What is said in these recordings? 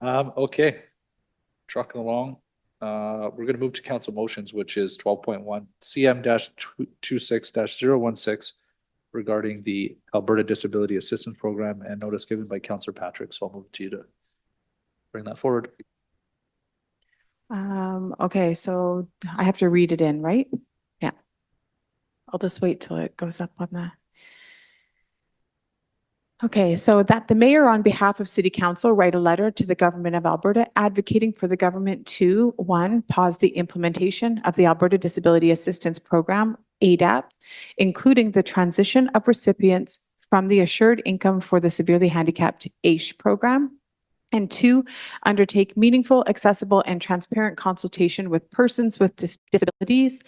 Okay, trucking along. We're going to move to council motions, which is 12.1 CM-26-016 regarding the Alberta Disability Assistance Program and notice given by Councillor Patrick. So I'll move to you to bring that forward. Okay, so I have to read it in, right? Yeah. I'll just wait till it goes up on the. Okay, so that the mayor on behalf of City Council write a letter to the government of Alberta advocating for the government to, one, pause the implementation of the Alberta Disability Assistance Program, ADAP, including the transition of recipients from the Assured Income for the Severely Handicapped AISH program. And two, undertake meaningful, accessible, and transparent consultation with persons with disabilities,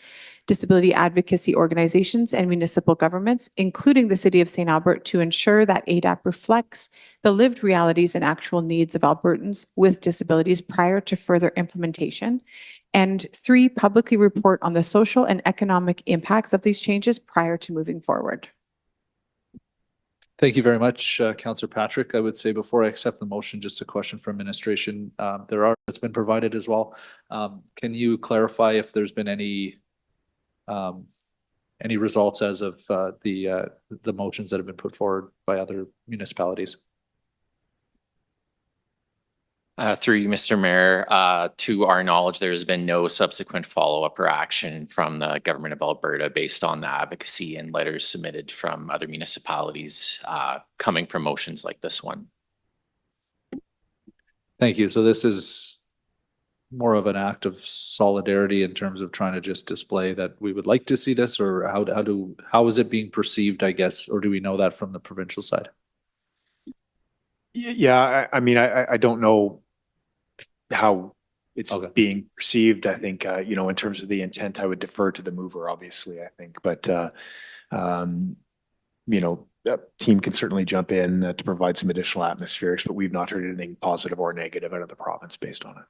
disability advocacy organizations, and municipal governments, including the City of St. Albert, to ensure that ADAP reflects the lived realities and actual needs of Albertans with disabilities prior to further implementation. And three, publicly report on the social and economic impacts of these changes prior to moving forward. Thank you very much, Councillor Patrick. I would say before I accept the motion, just a question for administration. It's been provided as well. Can you clarify if there's been any results as of the motions that have been put forward by other municipalities? Through you, Mr. Mayor, to our knowledge, there's been no subsequent follow-up or action from the government of Alberta based on the advocacy and letters submitted from other municipalities coming from motions like this one. Thank you. So this is more of an act of solidarity in terms of trying to just display that we would like to see this, or how is it being perceived, I guess, or do we know that from the provincial side? Yeah, I mean, I don't know how it's being perceived. I think, you know, in terms of the intent, I would defer to the mover, obviously, I think. But, you know, the team can certainly jump in to provide some additional atmospherics, but we've not heard anything positive or negative out of the province based on it.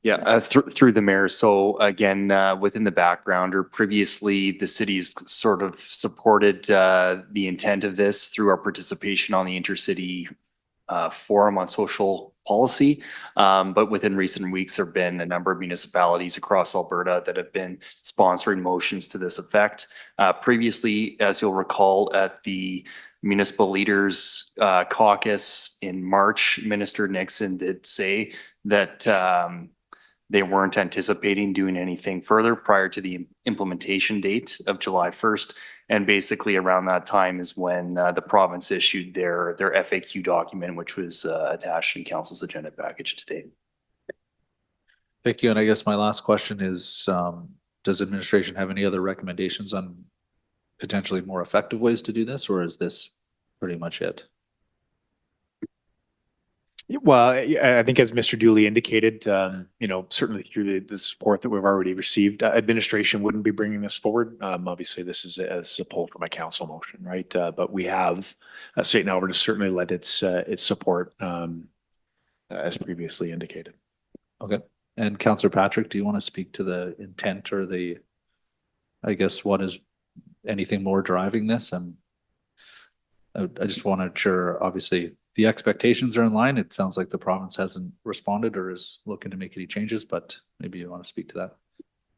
Yeah, through the mayor. So again, within the background, or previously, the city's sort of supported the intent of this through our participation on the intercity forum on social policy. But within recent weeks, there have been a number of municipalities across Alberta that have been sponsoring motions to this effect. Previously, as you'll recall, at the Municipal Leaders Caucus in March, Minister Nixon did say that they weren't anticipating doing anything further prior to the implementation date of July 1st. And basically around that time is when the province issued their FAQ document, which was attached in council's agenda package today. Thank you. And I guess my last question is, does administration have any other recommendations on potentially more effective ways to do this, or is this pretty much it? Well, I think as Mr. Dooley indicated, you know, certainly through the support that we've already received, administration wouldn't be bringing this forward. Obviously, this is a pull from a council motion, right? But we have, State Alberta certainly led its support as previously indicated. Okay. And Councillor Patrick, do you want to speak to the intent or the, I guess, what is anything more driving this? And I just want to ensure, obviously, the expectations are in line. It sounds like the province hasn't responded or is looking to make any changes, but maybe you want to speak to that.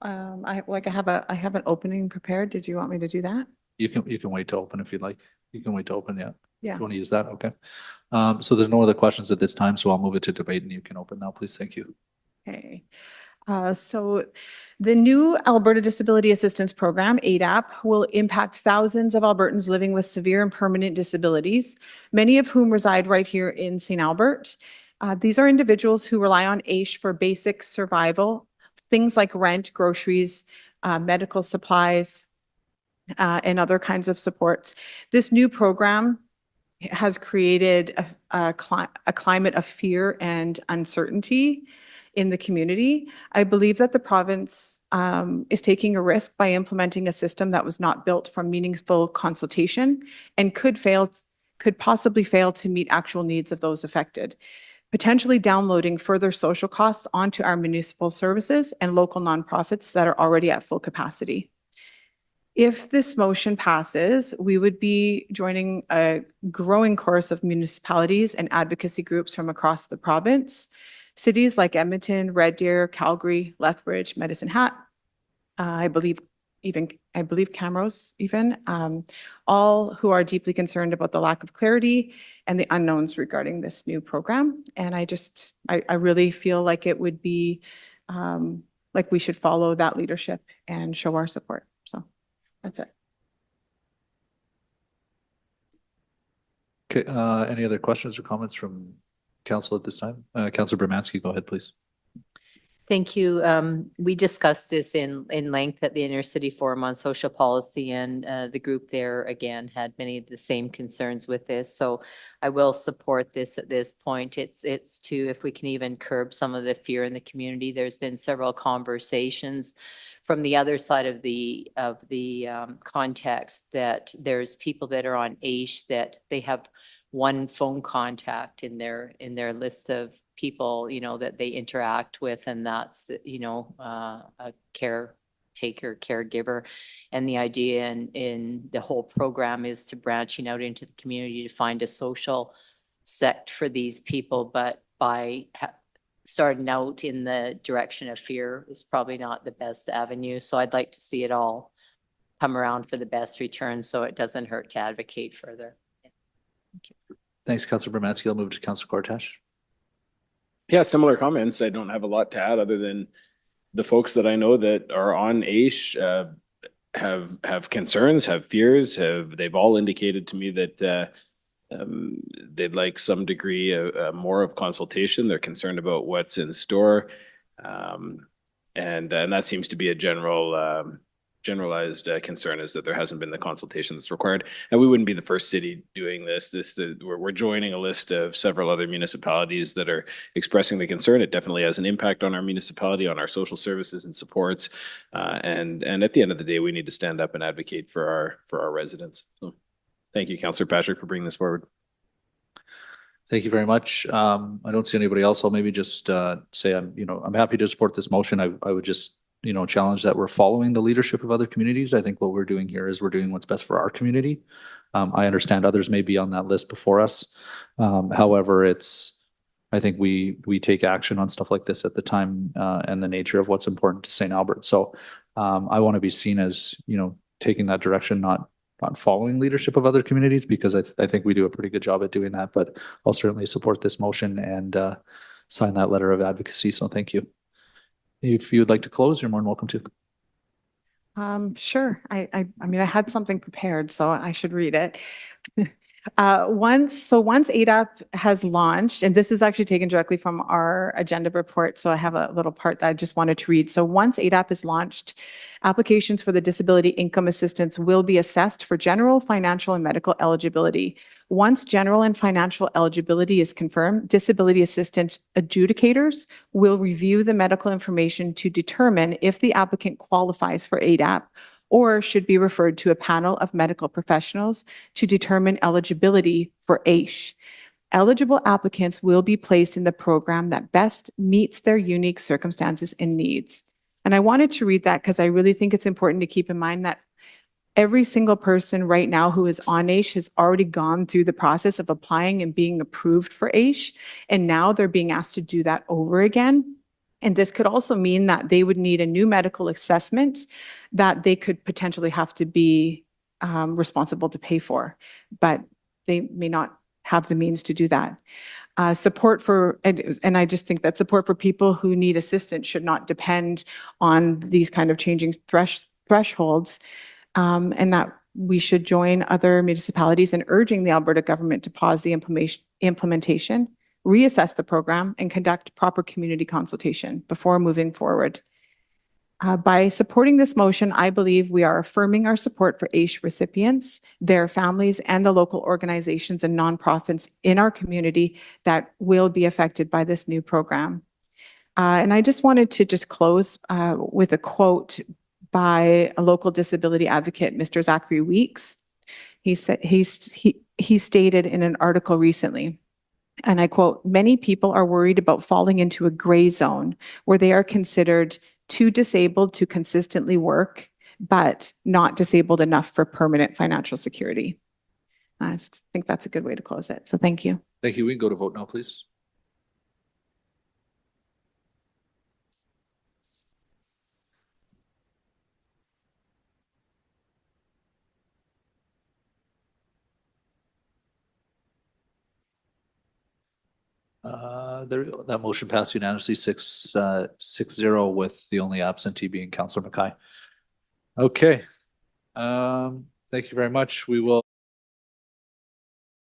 I have an opening prepared. Did you want me to do that? You can wait to open if you'd like. You can wait to open, yeah. Yeah. If you want to use that, okay. So there's no other questions at this time, so I'll move it to debate and you can open now, please. Thank you. Okay. So the new Alberta Disability Assistance Program, ADAP, will impact thousands of Albertans living with severe and permanent disabilities, many of whom reside right here in St. Albert. These are individuals who rely on AISH for basic survival, things like rent, groceries, medical supplies, and other kinds of supports. This new program has created a climate of fear and uncertainty in the community. I believe that the province is taking a risk by implementing a system that was not built from meaningful consultation and could possibly fail to meet actual needs of those affected, potentially downloading further social costs onto our municipal services and local nonprofits that are already at full capacity. If this motion passes, we would be joining a growing chorus of municipalities and advocacy groups from across the province. Cities like Edmonton, Red Deer, Calgary, Lethbridge, Medicine Hat, I believe Camrose even, all who are deeply concerned about the lack of clarity and the unknowns regarding this new program. And I really feel like it would be, like we should follow that leadership and show our support. So that's it. Okay, any other questions or comments from council at this time? Councilor Bermansky, go ahead, please. Thank you. We discussed this in length at the Intercity Forum on Social Policy, and the group there again had many of the same concerns with this. So I will support this at this point. It's to, if we can even curb some of the fear in the community. There's been several conversations from the other side of the context that there's people that are on AISH that they have one phone contact in their list of people, you know, that they interact with, and that's, you know, a caretaker, caregiver. And the idea in the whole program is to branching out into the community to find a social sect for these people. But by starting out in the direction of fear is probably not the best avenue. So I'd like to see it all come around for the best return, so it doesn't hurt to advocate further. Thank you. Thanks, Councilor Bermansky. I'll move to Councilor Cortash. Yeah, similar comments. I don't have a lot to add other than the folks that I know that are on AISH have concerns, have fears, they've all indicated to me that they'd like some degree of more of consultation. They're concerned about what's in store. And that seems to be a generalized concern, is that there hasn't been the consultation that's required. And we wouldn't be the first city doing this. We're joining a list of several other municipalities that are expressing the concern. It definitely has an impact on our municipality, on our social services and supports. And at the end of the day, we need to stand up and advocate for our residents. So thank you, Councillor Patrick, for bringing this forward. Thank you very much. I don't see anybody else. I'll maybe just say I'm happy to support this motion. I would just challenge that we're following the leadership of other communities. I think what we're doing here is we're doing what's best for our community. I understand others may be on that list before us. However, I think we take action on stuff like this at the time and the nature of what's important to St. Albert. So I want to be seen as, taking that direction, not following leadership of other communities, because I think we do a pretty good job at doing that. But I'll certainly support this motion and sign that letter of advocacy. So thank you. If you'd like to close, you're more than welcome to. Sure. I mean, I had something prepared, so I should read it. Once ADAP has launched, and this is actually taken directly from our agenda report, so I have a little part that I just wanted to read. So once ADAP is launched, applications for the disability income assistance will be assessed for general, financial, and medical eligibility. Once general and financial eligibility is confirmed, disability assistance adjudicators will review the medical information to determine if the applicant qualifies for ADAP or should be referred to a panel of medical professionals to determine eligibility for AISH. Eligible applicants will be placed in the program that best meets their unique circumstances and needs. And I wanted to read that because I really think it's important to keep in mind that every single person right now who is on AISH has already gone through the process of applying and being approved for AISH, and now they're being asked to do that over again. And this could also mean that they would need a new medical assessment that they could potentially have to be responsible to pay for, but they may not have the means to do that. Support for, and I just think that support for people who need assistance should not depend on these kind of changing thresholds, and that we should join other municipalities in urging the Alberta government to pause the implementation, reassess the program, and conduct proper community consultation before moving forward. By supporting this motion, I believe we are affirming our support for AISH recipients, their families, and the local organizations and nonprofits in our community that will be affected by this new program. And I just wanted to just close with a quote by a local disability advocate, Mr. Zachary Weeks. He stated in an article recently, and I quote, "Many people are worried about falling into a gray zone where they are considered too disabled to consistently work, but not disabled enough for permanent financial security. I just think that's a good way to close it. So thank you. Thank you. We can go to vote now, please. That motion passed unanimously 6-0 with the only absentee being Councillor Mackay. Okay. Thank you very much. We will